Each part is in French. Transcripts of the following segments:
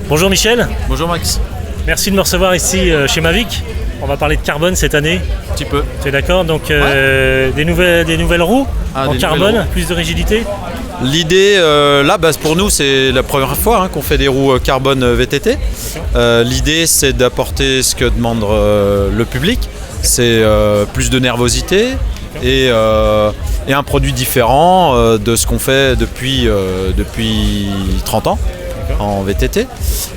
Bonjour Michel, Bonjour Max. merci de me recevoir ici chez Mavic. On va parler de carbone cette année, Un petit peu. tu es d'accord? Donc des nouvelles roues en des carbone, nouvelles roues. plus de rigidité. L'idée, là, pour nous, c'est la première fois qu'on fait des roues carbone VTT. L'idée, c'est d'apporter ce que demande le public. C'est plus de nervosité et un produit différent de ce qu'on fait depuis 30 ans en VTT.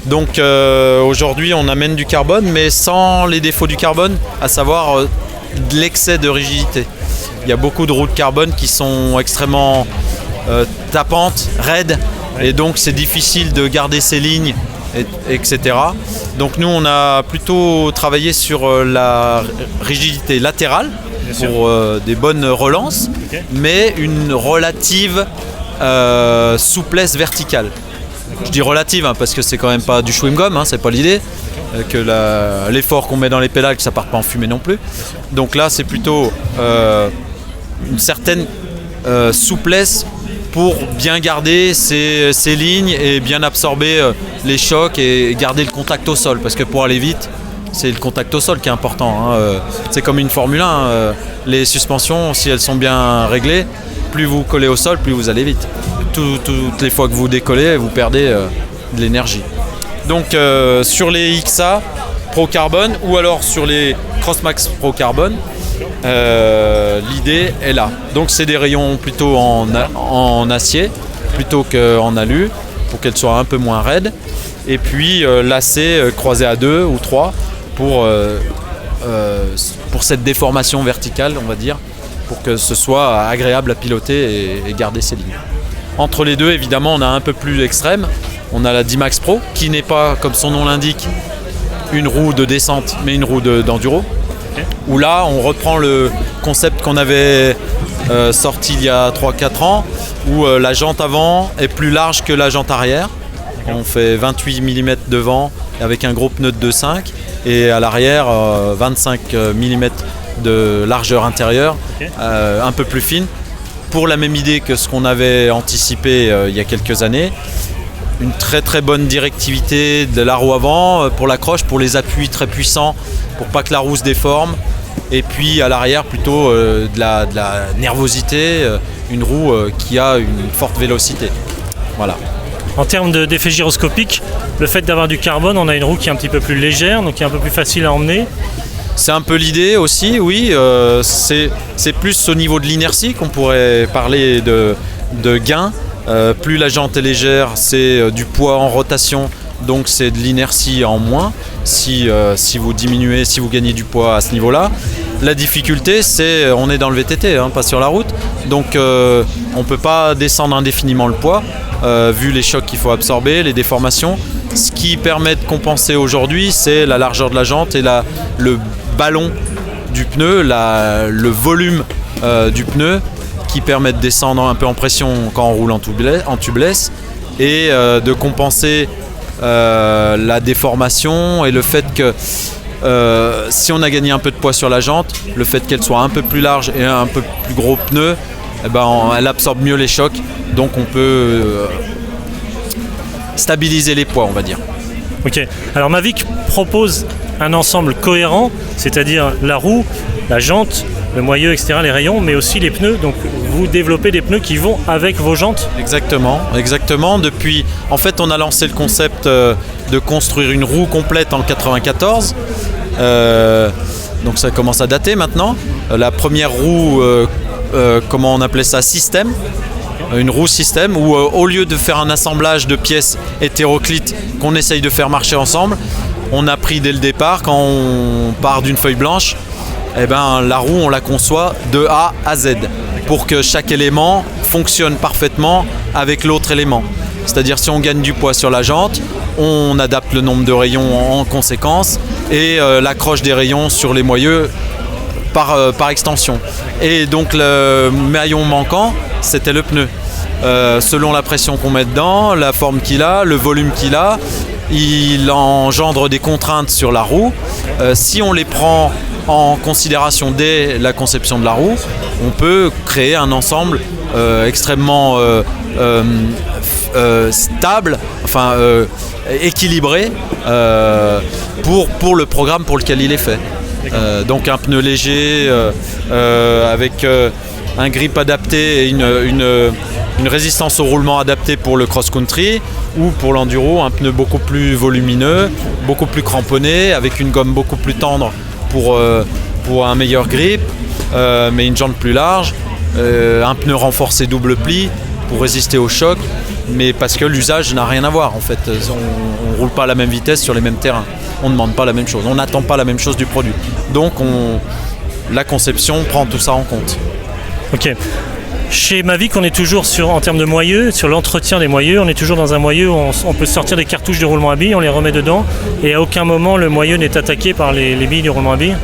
Donc aujourd'hui, on amène du carbone, mais sans les défauts du carbone, à savoir de l'excès de rigidité. Il y a beaucoup de roues de carbone qui sont extrêmement tapantes, raides, et donc c'est difficile de garder ses lignes, etc. Donc nous, on a plutôt travaillé sur la rigidité latérale pour des bonnes relances, mais une relative souplesse verticale. Je dis relative parce que c'est quand même pas du chewing-gum, c'est pas l'idée. Que l'effort qu'on met dans les pédales, que ça parte pas en fumée non plus. Donc là, c'est plutôt une certaine souplesse pour bien garder ses lignes et bien absorber les chocs et garder le contact au sol. Parce que pour aller vite, c'est le contact au sol qui est important. C'est comme une Formule 1. Les suspensions, si elles sont bien réglées, plus vous collez au sol, plus vous allez vite. Toutes les fois que vous décollez, vous perdez de l'énergie. Donc sur les XA Pro Carbone ou alors sur les Crossmax Pro Carbone, l'idée est là. Donc c'est des rayons plutôt en acier plutôt qu'en alu pour qu'elles soient un peu moins raides. Et puis lacets croisés à 2 ou 3 pour cette déformation verticale, on va dire, pour que ce soit agréable à piloter et garder ses lignes. Entre les deux, évidemment, on a un peu plus extrême. On a la D-Max Pro, qui n'est pas, comme son nom l'indique, une roue de descente, mais une roue d'enduro. Où là, on reprend le concept qu'on avait sorti il y a 3-4 ans, où la jante avant est plus large que la jante arrière. On fait 28 mm devant avec un gros pneu de 2.5 et à l'arrière 25 mm de largeur intérieure, un peu plus fine, pour la même idée que ce qu'on avait anticipé il y a quelques années. Une très très bonne directivité de la roue avant pour l'accroche, pour les appuis très puissants, pour pas que la roue se déforme. Et puis à l'arrière plutôt de la nervosité, une roue qui a une forte vélocité. Voilà. En termes d'effet gyroscopique, le fait d'avoir du carbone, on a une roue qui est un petit peu plus légère, donc qui est un peu plus facile à emmener. C'est un peu l'idée aussi, oui. C'est plus au niveau de l'inertie qu'on pourrait parler de gain. Plus la jante est légère, c'est du poids en rotation, donc c'est de l'inertie en moins si vous diminuez, si vous gagnez du poids à ce niveau-là. La difficulté, c'est on est dans le VTT, pas sur la route, donc on ne peut pas descendre indéfiniment le poids, vu les chocs qu'il faut absorber, les déformations. Ce qui permet de compenser aujourd'hui, c'est la largeur de la jante et le ballon du pneu, le volume du pneu, qui permet de descendre un peu en pression quand on roule en tubeless et de compenser la déformation et le fait que si on a gagné un peu de poids sur la jante, le fait qu'elle soit un peu plus large et un peu plus gros pneu, elle absorbe mieux les chocs, donc on peut stabiliser les poids, on va dire. Ok. Alors Mavic propose un ensemble cohérent, c'est-à-dire la roue, la jante, le moyeu, etc., les rayons, mais aussi les pneus. Donc vous développez des pneus qui vont avec vos jantes. Exactement. En fait, on a lancé le concept de construire une roue complète en 94. Donc ça commence à dater maintenant. La première roue, comment on appelait ça, système. Une roue système où au lieu de faire un assemblage de pièces hétéroclites qu'on essaye de faire marcher ensemble, on a pris dès le départ, quand on part d'une feuille blanche, la roue on la conçoit de A à Z pour que chaque élément fonctionne parfaitement avec l'autre élément. C'est-à-dire si on gagne du poids sur la jante, on adapte le nombre de rayons en conséquence et l'accroche des rayons sur les moyeux par extension. Et donc le maillon manquant, c'était le pneu. Selon la pression qu'on met dedans, la forme qu'il a, le volume qu'il a, il engendre des contraintes sur la roue. Si on les prend en considération dès la conception de la roue, on peut créer un ensemble extrêmement stable, enfin équilibré pour le programme pour lequel il est fait. Donc un pneu léger avec un grip adapté et une résistance au roulement adaptée pour le cross-country, ou pour l'enduro un pneu beaucoup plus volumineux, beaucoup plus cramponné, avec une gomme beaucoup plus tendre pour un meilleur grip, mais une jante plus large, un pneu renforcé double pli pour résister au choc, mais parce que l'usage n'a rien à voir en fait. On ne roule pas à la même vitesse sur les mêmes terrains, on ne demande pas la même chose, on n'attend pas la même chose du produit. Donc la conception prend tout ça en compte. Ok. Chez Mavic, on est toujours en termes de moyeux, sur l'entretien des moyeux, on est toujours dans un moyeu où on peut sortir des cartouches de roulement à billes, on les remet dedans, et à aucun moment le moyeu n'est attaqué par les billes du roulement à billes.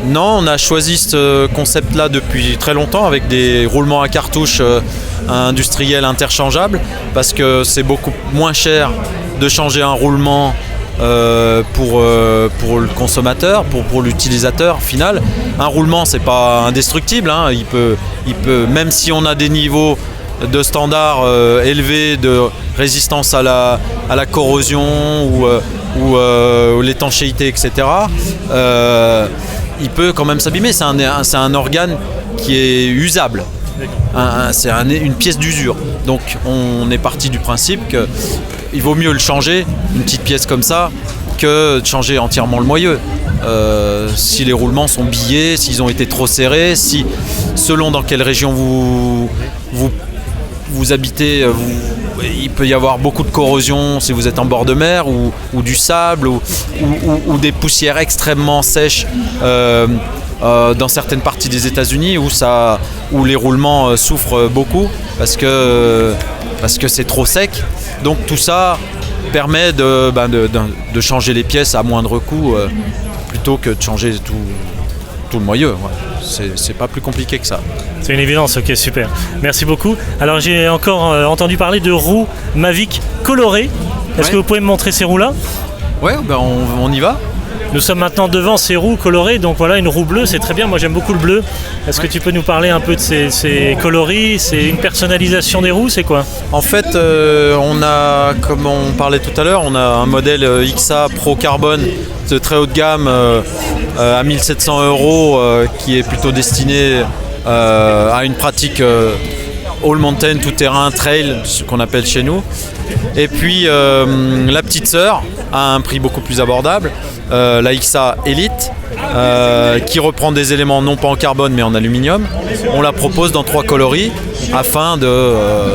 Non, on a choisi ce concept-là depuis très longtemps avec des roulements à cartouches industriels interchangeables, parce que c'est beaucoup moins cher de changer un roulement pour le consommateur, pour l'utilisateur final. Un roulement, c'est pas indestructible, hein. Il peut, même si on a des niveaux de standard élevés de résistance à la corrosion ou l'étanchéité, etc., il peut quand même s'abîmer. C'est un organe qui est usable. C'est une pièce d'usure. Donc on est parti du principe qu'il vaut mieux le changer, une petite pièce comme ça, que de changer entièrement le moyeu. Si les roulements sont billés, s'ils ont été trop serrés, si selon dans quelle région vous habitez, il peut y avoir beaucoup de corrosion si vous êtes en bord de mer, ou du sable, ou des poussières extrêmement sèches dans certaines parties des États-Unis où les roulements souffrent beaucoup parce que c'est trop sec. Donc tout ça permet de changer les pièces à moindre coût plutôt que de changer tout le moyeu. Ouais. C'est pas plus compliqué que ça. C'est une évidence, ok, super. Merci beaucoup. Alors j'ai encore entendu parler de roues Mavic colorées. Est-ce que vous pouvez me montrer ces roues-là ? Ouais, on y va. Nous sommes maintenant devant ces roues colorées, donc voilà, une roue bleue, c'est très bien, moi j'aime beaucoup le bleu. Est-ce que tu peux nous parler un peu de ces coloris ? C'est une personnalisation des roues, c'est quoi ? En fait, on a, comme on parlait tout à l'heure, on a un modèle XA Pro Carbone de très haut de gamme à 1 700 € qui est plutôt destiné à une pratique all mountain, tout terrain, trail, ce qu'on appelle chez nous. Et puis la petite sœur à un prix beaucoup plus abordable, la XA Elite, qui reprend des éléments non pas en carbone mais en aluminium. On la propose dans 3 coloris afin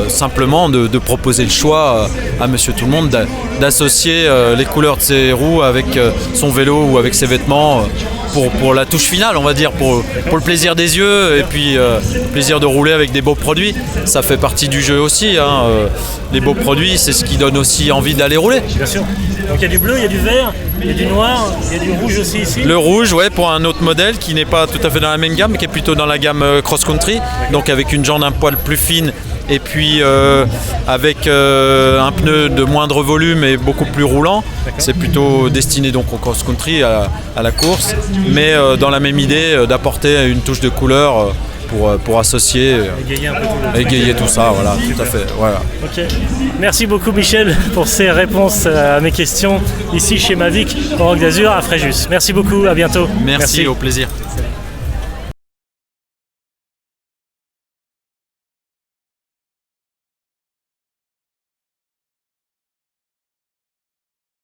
simplement de proposer le choix à monsieur tout le monde d'associer les couleurs de ses roues avec son vélo ou avec ses vêtements pour la touche finale, on va dire, pour le plaisir des yeux et puis le plaisir de rouler avec des beaux produits. Ça fait partie du jeu aussi, hein. Les beaux produits, c'est ce qui donne aussi envie d'aller rouler. Bien sûr. Donc il y a du bleu, il y a du vert, il y a du noir, il y a du rouge aussi ici. Le rouge, ouais, pour un autre modèle qui n'est pas tout à fait dans la même gamme, mais qui est plutôt dans la gamme cross-country, donc avec une jante un poil plus fine et puis avec un pneu de moindre volume et beaucoup plus roulant. C'est plutôt destiné donc au cross-country, à la course, mais dans la même idée d'apporter une touche de couleur pour associer, égayer tout ça, voilà, tout à fait. Voilà. Ok. Merci beaucoup Michel pour ces réponses à mes questions ici chez Mavic au Roc d'Azur à Fréjus. Merci beaucoup, à bientôt. Merci. Au plaisir.